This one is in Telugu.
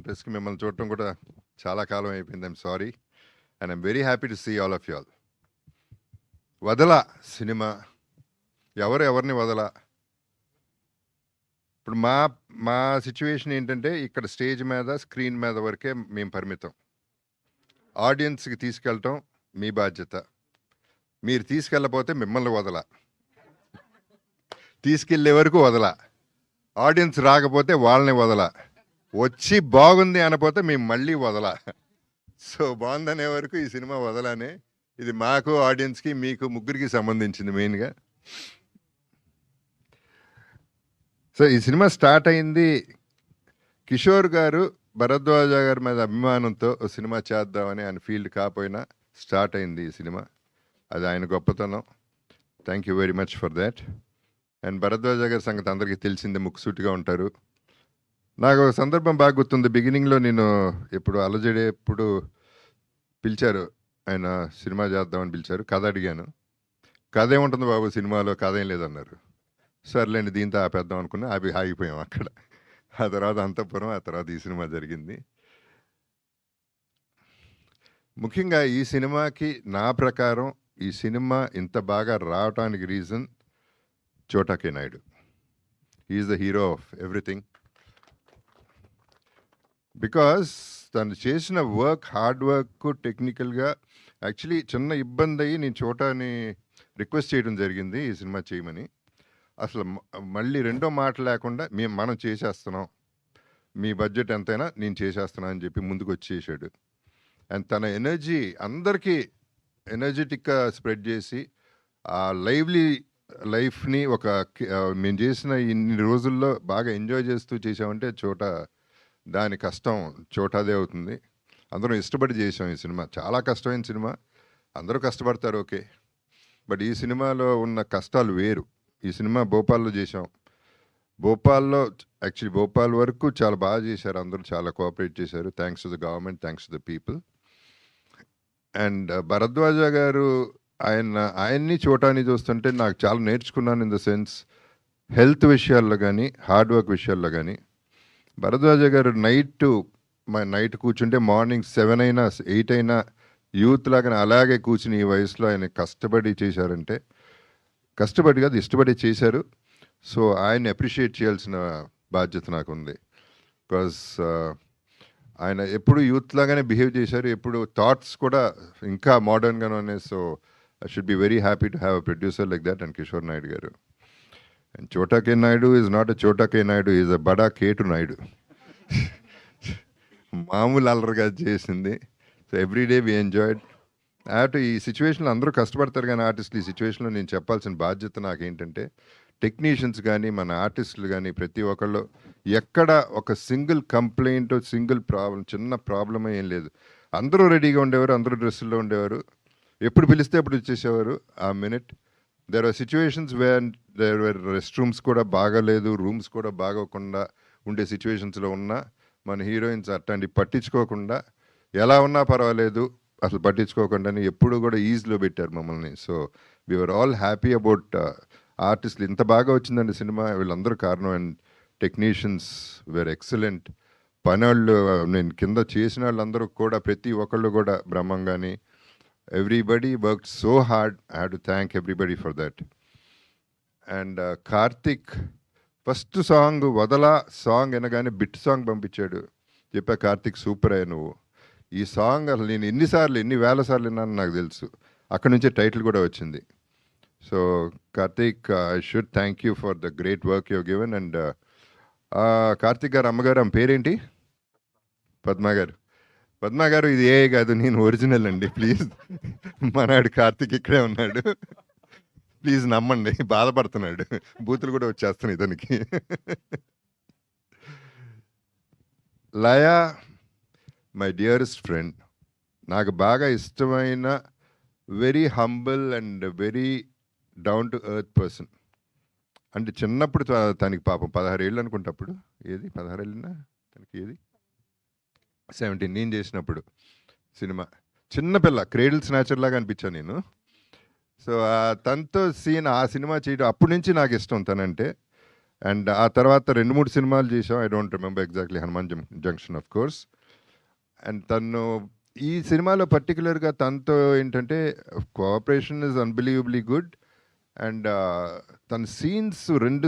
ప్రెస్కి మిమ్మల్ని చూడటం కూడా చాలా కాలం అయిపోయింది. I'm sorry and I'm very happy to see all of you all. వదల సినిమా ఎవరిని వదల. ఇప్పుడు మా మా సిచ్యువేషన్ ఏంటంటే ఇక్కడ స్టేజ్ మీద స్క్రీన్ మీద వరకే మేము పరిమితం. ఆడియన్స్కి తీసుకెళ్ళటం మీ బాధ్యత. మీరు తీసుకెళ్ళకపోతే మిమ్మల్ని వదల, తీసుకెళ్ళే వరకు వదల. ఆడియన్స్ రాకపోతే వాళ్ళని వదల, వచ్చి బాగుంది అనపోతే మేము మళ్ళీ వదల. సో బాగుందనే వరకు ఈ సినిమా వదలనే. ఇది మాకు ఆడియన్స్కి మీకు ముగ్గురికి సంబంధించింది మెయిన్గా. సో ఈ సినిమా స్టార్ట్ అయింది కిషోర్ గారు భరద్వాజ గారి మీద అభిమానంతో సినిమా చేద్దామని. ఆయన ఫీల్డ్ కాకపోయినా స్టార్ట్ అయింది ఈ సినిమా. అది ఆయన గొప్పతనం. Thank you very much for that. And Bharadwaj గారి సంగతి అందరికీ తెలిసిందే, ముక్కుసూటిగా ఉంటారు. నాకు ఒక సందర్భం బాగా గుర్తుంది. బిగినింగ్లో నేను ఎప్పుడు అలజడి ఎప్పుడు పిలిచారు, ఆయన సినిమా చేద్దామని పిలిచారు. కథ అడిగాను. కథ ఏముంటుంది బాబు సినిమాలో, కథ ఏం లేదన్నారు. సర్లేండి దీంతో ఆపేద్దాం అనుకున్నా, ఆగిపోయాం అక్కడ. ఆ తర్వాత అంతఃపురం, ఆ తర్వాత ఈ సినిమా జరిగింది. ముఖ్యంగా ఈ సినిమాకి నా ప్రకారం ఈ సినిమా ఇంత బాగా రావటానికి reason Chota K Naidu. He's the hero of everything. Because తను చేసిన వర్క్, హార్డ్ వర్క్, టెక్నికల్గా యాక్చువల్లీ చిన్న ఇబ్బంది అయ్యి నేను చోటాని రిక్వెస్ట్ చేయడం జరిగింది ఈ సినిమా చేయమని. అసలు మళ్ళీ రెండో మాట లేకుండా మనం చేసేస్తున్నాం, మీ బడ్జెట్ ఎంతైనా నేను చేసేస్తున్నాను అని చెప్పి ముందుకు వచ్చేసాడు. అండ్ తన ఎనర్జీ అందరికీ ఎనర్జెటిక్గా స్ప్రెడ్ చేసి ఆ లైవ్లీ లైఫ్ని మేము చేసిన ఇన్ని రోజుల్లో బాగా ఎంజాయ్ చేస్తూ చేసామంటే దాని కష్టం చోటాదే అవుతుంది. అందరం ఇష్టపడి చేసాం ఈ సినిమా. చాలా కష్టమైన సినిమా, అందరూ కష్టపడతారు ఓకే, బట్ ఈ సినిమాలో ఉన్న కష్టాలు వేరు. ఈ సినిమా భోపాల్లో చేసాం. భోపాల్లో యాక్చువల్లీ భోపాల్ వరకు చాలా బాగా చేశారు, అందరూ చాలా కోఆపరేట్ చేశారు. Thanks to the government, thanks to the people. And Bharadwaj garu ఆయన్ని చోటాని చూస్తుంటే నాకు చాలా నేర్చుకున్నాను. ఇన్ ద సెన్స్ హెల్త్ విషయాల్లో కానీ హార్డ్ వర్క్ విషయాల్లో కానీ. భరద్వాజ గారు నైట్ కూర్చుంటే మార్నింగ్ 7 అయినా 8 అయినా యూత్ లాగానే అలాగే కూర్చుని ఈ వయసులో ఆయన కష్టపడి చేశారంటే, కష్టపడి కాదు ఇష్టపడి చేశారు. సో ఆయన్ని అప్రిషియేట్ చేయాల్సిన బాధ్యత నాకు ఉంది. బికాజ్ ఆయన ఎప్పుడు యూత్ లాగానే బిహేవ్ చేశారు, ఎప్పుడు థాట్స్ కూడా ఇంకా మోడర్న్గానే ఉన్నాయి. So I should be very happy to have a producer like that. And Kishore Naidu గారు. అండ్ చోటా K Naidu is not a చోటా కే నాయుడు, ఈజ్ అ బడా కేటు నాయుడు. మామూలు అల్లరిగా చేసింది. So everyday we enjoyed. ఈ సిచ్యువేషన్లో అందరూ కష్టపడతారు కానీ ఆర్టిస్టులు, ఈ సిచ్యువేషన్లో నేను చెప్పాల్సిన బాధ్యత నాకేంటంటే, టెక్నీషియన్స్ కానీ మన ఆర్టిస్టులు కానీ ప్రతి ఒక్కళ్ళు ఎక్కడ ఒక సింగిల్ కంప్లైంట్, సింగిల్ ప్రాబ్లం, చిన్న ప్రాబ్లమే ఏం లేదు. అందరూ రెడీగా ఉండేవారు, అందరూ డ్రెస్సుల్లో ఉండేవారు, ఎప్పుడు పిలిస్తే అప్పుడు వచ్చేసేవారు ఆ minute. There are situations where there were rest rooms కూడా బాగాలేదు, రూమ్స్ కూడా బాగోకుండా ఉండే సిచ్యువేషన్స్లో ఉన్నా మన హీరోయిన్స్ అట్లాంటి పట్టించుకోకుండా ఎలా ఉన్నా పర్వాలేదు అసలు పట్టించుకోకుండానే ఎప్పుడు కూడా ఈజీలో పెట్టారు మమ్మల్ని. So we're all happy about ఆర్టిస్టులు ఇంత బాగా వచ్చిందండి సినిమా, వీళ్ళందరూ కారణం. And technicians were excellent. పనివాళ్ళు నేను కింద చేసిన వాళ్ళందరూ కూడా ప్రతి ఒక్కళ్ళు కూడా బ్రహ్మంగాని everybody worked so hard. I have to thank everybody for that. And Karthik first song వదలా సాంగ్ అనగానే బిట్ సాంగ్ పంపించాడు. చెప్పా కార్తిక్ సూపర్ అయ్యా నువ్వు. ఈ సాంగ్ అసలు నేను ఎన్ని వేల సార్లు విన్నాను నాకు తెలుసు. అక్కడ నుంచే టైటిల్ కూడా వచ్చింది. So Karthik, I should thank you for the great work you given. And Karthik గారు అమ్మగారు ఆమె పేరేంటి? పద్మ గారు. పద్మ గారు ఇది ఏ కాదు, నేను ఒరిజినల్ అండి, ప్లీజ్. మనాడు కార్తిక్ ఇక్కడే ఉన్నాడు, ప్లీజ్ నమ్మండి. బాధపడుతున్నాడు, బూతులు కూడా వచ్చేస్తున్నాయి ఇతనికి. లయా మై డియరెస్ట్ ఫ్రెండ్, నాకు బాగా ఇష్టమైన very humble and very down to earth person. అంటే చిన్నప్పుడు తనకి పాపం 16 ఏళ్ళు అనుకుంటప్పుడు, ఏది 16 ఏళ్ళనా తనకి, ఏది 17 నేను చేసినప్పుడు సినిమా. చిన్నపిల్ల క్రేడిల్ స్నాచర్ లాగా అనిపించాను నేను. సో తనతో ఆ సినిమా చేయడం అప్పటి నుంచి నాకు ఇష్టం తనంటే. అండ్ ఆ తర్వాత 2-3 సినిమాలు చేసాం. I don't remember exactly 'Hanuman junction' of course. And తను ఈ సినిమాలో పర్టిక్యులర్‌గా తనతో ఏంటంటే cooperation is unbelievably good. And తన సీన్స్ 2